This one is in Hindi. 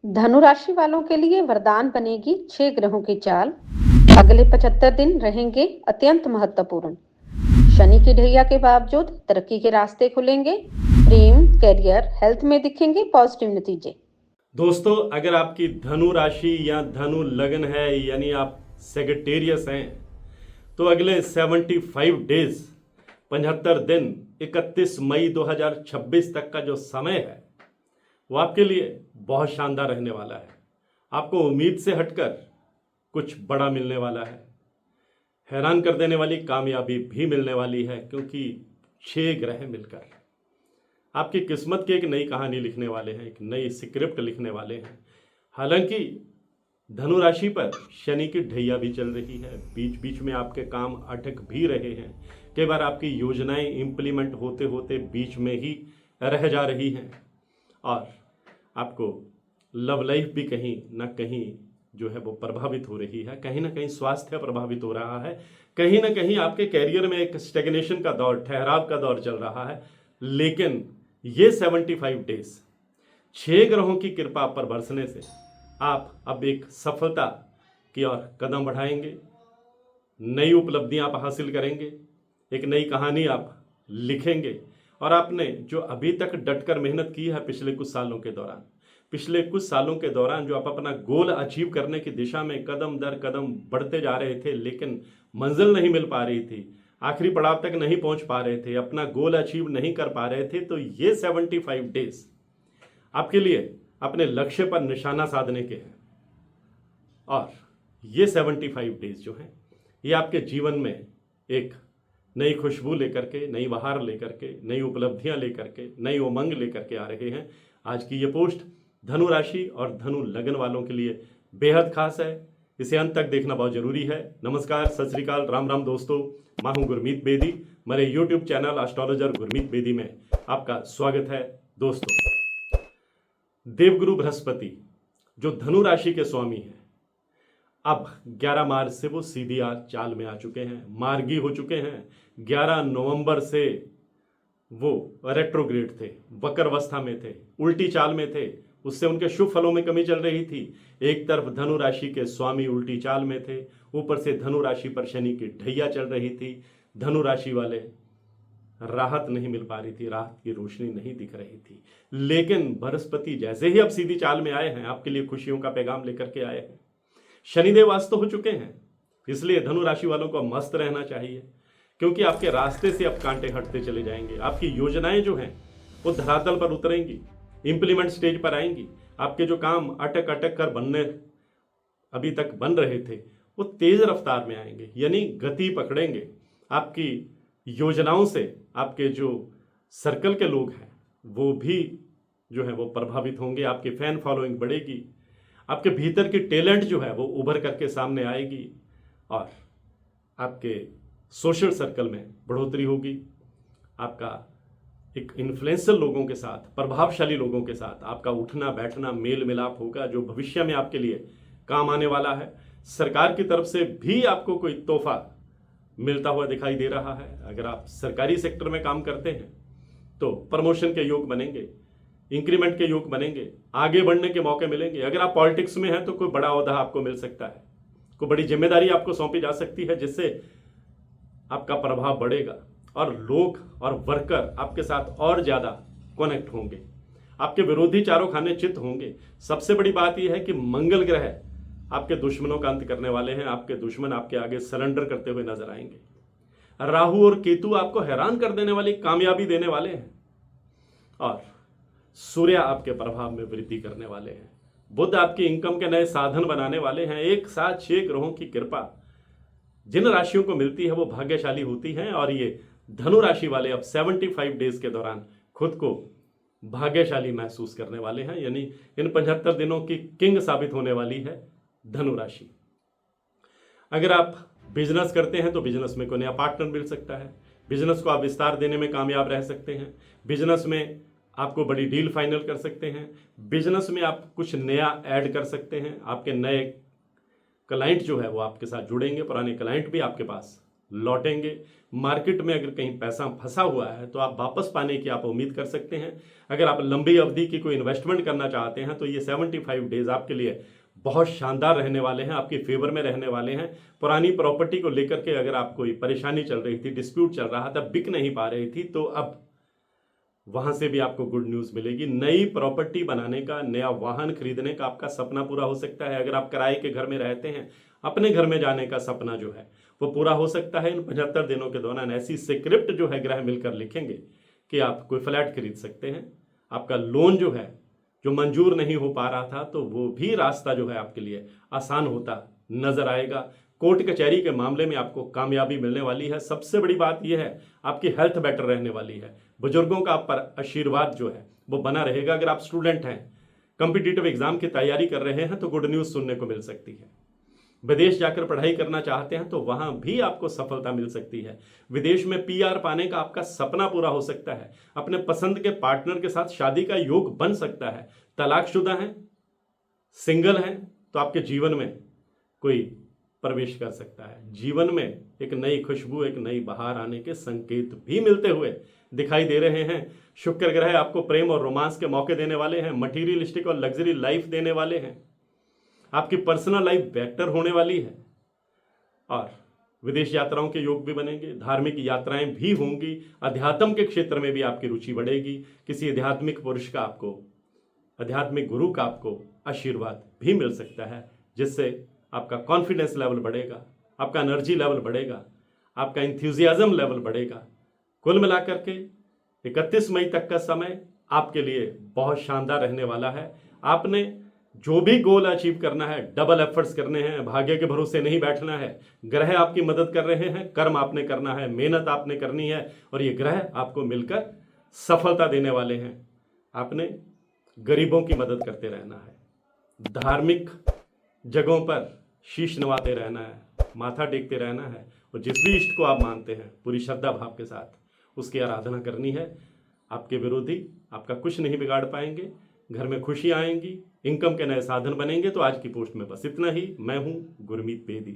धनु राशि वालों के लिए वरदान बनेगी 6 ग्रहों की चाल। अगले 75 दिन रहेंगे अत्यंत महत्वपूर्ण। शनि की ढैया के बावजूद तरक्की के रास्ते खुलेंगे। प्रेम, कैरियर, हेल्थ में दिखेंगे पॉजिटिव नतीजे। दोस्तों, अगर आपकी धनु राशि या धनु लग्न है, यानी आप सेगिटेरियस हैं, तो अगले 75 डेज 75 दिन 31 मई 2026 तक का जो समय है वो आपके लिए बहुत शानदार रहने वाला है। आपको उम्मीद से हटकर कुछ बड़ा मिलने वाला है। हैरान कर देने वाली कामयाबी भी मिलने वाली है, क्योंकि 6 ग्रह मिलकर आपकी किस्मत की एक नई कहानी लिखने वाले हैं, एक नई स्क्रिप्ट लिखने वाले हैं। हालांकि धनु राशि पर शनि की ढैया भी चल रही है, बीच बीच में आपके काम अटक भी रहे हैं। कई बार आपकी योजनाएं इम्प्लीमेंट होते होते बीच में ही रह जा रही हैं, और आपको लव लाइफ भी कहीं ना कहीं जो है वो प्रभावित हो रही है। कहीं ना कहीं स्वास्थ्य प्रभावित हो रहा है। कहीं ना कहीं आपके कैरियर में एक स्टेगनेशन का दौर, ठहराव का दौर चल रहा है। लेकिन ये 75 डेज 6 ग्रहों की कृपा पर बरसने से आप अब एक सफलता की ओर कदम बढ़ाएंगे। नई उपलब्धियां आप हासिल करेंगे, एक नई कहानी आप लिखेंगे। और आपने जो अभी तक डटकर मेहनत की है पिछले कुछ सालों के दौरान जो आप अपना गोल अचीव करने की दिशा में कदम दर कदम बढ़ते जा रहे थे, लेकिन मंजिल नहीं मिल पा रही थी, आखिरी पड़ाव तक नहीं पहुंच पा रहे थे, अपना गोल अचीव नहीं कर पा रहे थे, तो ये 75 डेज आपके लिए अपने लक्ष्य पर निशाना साधने के हैं। और ये 75 डेज जो हैं, ये आपके जीवन में एक नई खुशबू लेकर के, नई बहार लेकर के, नई उपलब्धियां लेकर के, नई उमंग लेकर के आ रहे हैं। आज की ये पोस्ट धनु राशि और धनु लगन वालों के लिए बेहद खास है। इसे अंत तक देखना बहुत जरूरी है। नमस्कार, सत श्री अकाल, राम राम दोस्तों। मैं हूं गुरमीत बेदी। मेरे YouTube channel astrologer Gurmeet Bedi में आपका स्वागत है। दोस्तों, देवगुरु बृहस्पति जो धनु राशि के स्वामी हैं, अब 11 मार्च से वो सीधी चाल में आ चुके हैं, मार्गी हो चुके हैं। 11 नवंबर से वो रेट्रोग्रेड थे, वक्र अवस्था में थे, उल्टी चाल में थे। उससे उनके शुभ फलों में कमी चल रही थी। एक तरफ धनु राशि के स्वामी उल्टी चाल में थे, ऊपर से धनु राशि पर शनि की ढैया चल रही थी। धनु राशि वाले राहत नहीं मिल पा रही थी, राहत की रोशनी नहीं दिख रही थी। लेकिन बृहस्पति जैसे ही अब सीधी चाल में आए हैं, आपके लिए खुशियों का पैगाम लेकर के आए हैं। शनिदेव अस्त हो चुके हैं, इसलिए धनु राशि वालों को मस्त रहना चाहिए, क्योंकि आपके रास्ते से अब कांटे हटते चले जाएंगे। आपकी योजनाएं जो हैं वो धरातल पर उतरेंगी, इंप्लीमेंट स्टेज पर आएंगी। आपके जो काम अटक अटक कर बनने अभी तक बन रहे थे, वो तेज रफ्तार में आएंगे, यानी गति पकड़ेंगे। आपकी योजनाओं से आपके जो सर्कल के लोग हैं वो भी जो है वो प्रभावित होंगे। आपकी फैन फॉलोइंग बढ़ेगी, आपके भीतर की टैलेंट जो है वो उभर करके सामने आएगी, और आपके सोशल सर्कल में बढ़ोतरी होगी। आपका एक इन्फ्लुएंसर लोगों के साथ, प्रभावशाली लोगों के साथ आपका उठना बैठना मेल मिलाप होगा, जो भविष्य में आपके लिए काम आने वाला है। सरकार की तरफ से भी आपको कोई तोहफा मिलता हुआ दिखाई दे रहा है। अगर आप सरकारी सेक्टर में काम करते हैं तो प्रमोशन के योग बनेंगे, इंक्रीमेंट के योग बनेंगे, आगे बढ़ने के मौके मिलेंगे। अगर आप पॉलिटिक्स में हैं तो कोई बड़ा ओहदा आपको मिल सकता है, कोई बड़ी जिम्मेदारी आपको सौंपी जा सकती है, जिससे आपका प्रभाव बढ़ेगा और लोग और वर्कर आपके साथ और ज्यादा कनेक्ट होंगे। आपके विरोधी चारों खाने चित होंगे। सबसे बड़ी बात यह है कि मंगल ग्रह आपके दुश्मनों का अंत करने वाले हैं। आपके दुश्मन आपके आगे सरेंडर करते हुए नजर आएंगे। राहु और केतु आपको हैरान कर देने वाली कामयाबी देने वाले हैं, और सूर्य आपके प्रभाव में वृद्धि करने वाले हैं। बुध आपकी इनकम के नए साधन बनाने वाले हैं। एक साथ 6 ग्रहों की कृपा जिन राशियों को मिलती है वो भाग्यशाली होती हैं, और ये धनु राशि वाले अब 75 डेज के दौरान खुद को भाग्यशाली महसूस करने वाले हैं। यानी इन 75 दिनों की किंग साबित होने वाली है धनु राशि। अगर आप बिजनेस करते हैं तो बिजनेस में कोई नया पार्टनर मिल सकता है। बिजनेस को आप विस्तार देने में कामयाब रह सकते हैं। बिजनेस में आपको बड़ी डील फाइनल कर सकते हैं। बिजनेस में आप कुछ नया ऐड कर सकते हैं। आपके नए क्लाइंट जो है वो आपके साथ जुड़ेंगे, पुराने क्लाइंट भी आपके पास लौटेंगे। मार्केट में अगर कहीं पैसा फंसा हुआ है तो आप वापस पाने की आप उम्मीद कर सकते हैं। अगर आप लंबी अवधि की कोई इन्वेस्टमेंट करना चाहते हैं तो ये 75 डेज आपके लिए बहुत शानदार रहने वाले हैं, आपके फेवर में रहने वाले हैं। पुरानी प्रॉपर्टी को लेकर के अगर आप कोई परेशानी चल रही थी, डिस्प्यूट चल रहा था, बिक नहीं पा रही थी, तो अब वहां से भी आपको गुड न्यूज मिलेगी। नई प्रॉपर्टी बनाने का, नया वाहन खरीदने का आपका सपना पूरा हो सकता है। अगर आप किराए के घर में रहते हैं, अपने घर में जाने का सपना जो है वो पूरा हो सकता है। इन 75 दिनों के दौरान ऐसी स्क्रिप्ट जो है ग्रह मिलकर लिखेंगे कि आप कोई फ्लैट खरीद सकते हैं। आपका लोन जो है, जो मंजूर नहीं हो पा रहा था, तो वो भी रास्ता जो है आपके लिए आसान होता नजर आएगा। कोर्ट कचहरी के मामले में आपको कामयाबी मिलने वाली है। सबसे बड़ी बात यह है, आपकी हेल्थ बेटर रहने वाली है। बुजुर्गों का आप पर आशीर्वाद जो है वो बना रहेगा। अगर आप स्टूडेंट हैं, कॉम्पिटिटिव एग्जाम की तैयारी कर रहे हैं, तो गुड न्यूज सुनने को मिल सकती है। विदेश जाकर पढ़ाई करना चाहते हैं तो वहां भी आपको सफलता मिल सकती है। विदेश में पीआर पाने का आपका सपना पूरा हो सकता है। अपने पसंद के पार्टनर के साथ शादी का योग बन सकता है। तलाकशुदा हैं, सिंगल हैं, तो आपके जीवन में कोई प्रवेश कर सकता है। जीवन में एक नई खुशबू, एक नई बहार आने के संकेत भी मिलते हुए दिखाई दे रहे हैं। शुक्र ग्रह आपको प्रेम और रोमांस के मौके देने वाले हैं। मटीरियलिस्टिक और लग्जरी लाइफ देने वाले हैं। आपकी पर्सनल लाइफ बेहतर होने वाली है और विदेश यात्राओं के योग भी बनेंगे। धार्मिक यात्राएं भी होंगी। अध्यात्म के क्षेत्र में भी आपकी रुचि बढ़ेगी। किसी आध्यात्मिक पुरुष का आपको, आध्यात्मिक गुरु का आपको आशीर्वाद भी मिल सकता है, जिससे आपका कॉन्फिडेंस लेवल बढ़ेगा, आपका एनर्जी लेवल बढ़ेगा, आपका इंथ्यूजियाज्म लेवल बढ़ेगा। कुल मिलाकर के 31 मई तक का समय आपके लिए बहुत शानदार रहने वाला है। आपने जो भी गोल अचीव करना है, डबल एफर्ट्स करने हैं, भाग्य के भरोसे नहीं बैठना है। ग्रह आपकी मदद कर रहे हैं, कर्म आपने करना है, मेहनत आपने करनी है और ये ग्रह आपको मिलकर सफलता देने वाले हैं। आपने गरीबों की मदद करते रहना है, धार्मिक जगहों पर शीश नवाते रहना है, माथा टेकते रहना है और जिस भी इष्ट को आप मानते हैं पूरी श्रद्धा भाव के साथ उसकी आराधना करनी है। आपके विरोधी आपका कुछ नहीं बिगाड़ पाएंगे। घर में खुशी आएंगी, इनकम के नए साधन बनेंगे। तो आज की पोस्ट में बस इतना ही। मैं हूं गुरमीत बेदी।